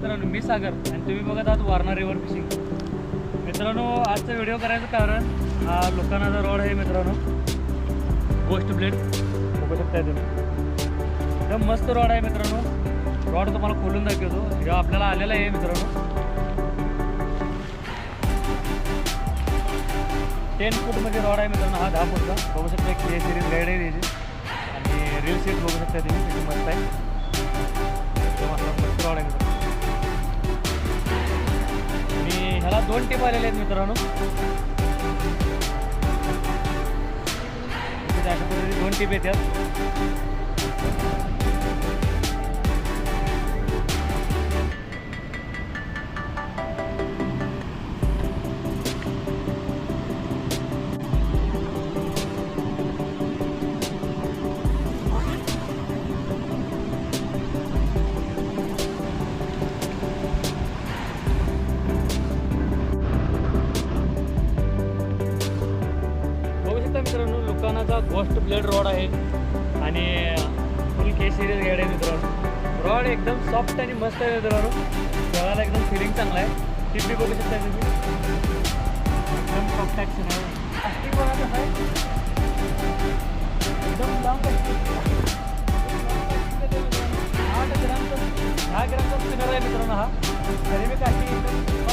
मित्रांनो, मी सागर आणि तुम्ही बघत आहात वारणा रिव्हर फिशिंग. मित्रांनो, आजचा व्हिडिओ करायचं कारण हा लोकांनाचा रॉड आहे मित्रांनो, गोस्ट ब्लेड बघू शकता तुम्ही. एकदम मस्त रॉड आहे मित्रांनो. रॉड तुम्हाला खोलून दाखवतो. जेव्हा आपल्याला आलेला आहे मित्रांनो, 10 फूटमध्ये रॉड आहे मित्रांनो. हा 10 फूटचा बघू शकता. के सिरीज गाईड आहे त्याची आणि रील सीट बघू शकता तुम्ही, त्याची मस्त आहे. मस्त रॉड आहे मित्रांनो. आणि ह्याला 2 टिप आलेले आहेत मित्रांनो. अशा पद्धतीने 2 टिप येतात. मित्रांनो, लोकांनाचा गोस्ट ब्लेड रॉड आहे आणि फुल के सिरीज गाईड आहे मित्रांनो. रॉड एकदम सॉफ्ट आणि मस्त आहे मित्रांनो. बघायला एकदम फिलिंग चांगला आहे. टिप बी बघू शकता तुम्ही, एकदम सॉफ्ट ॲक्शन आहे. प्लास्टिक बघायचं आहे एकदम लांब. 8 ग्रामचा 10 ग्रामचा स्पिनर आहे मित्रांनो. हा तरी मी काठी एकदम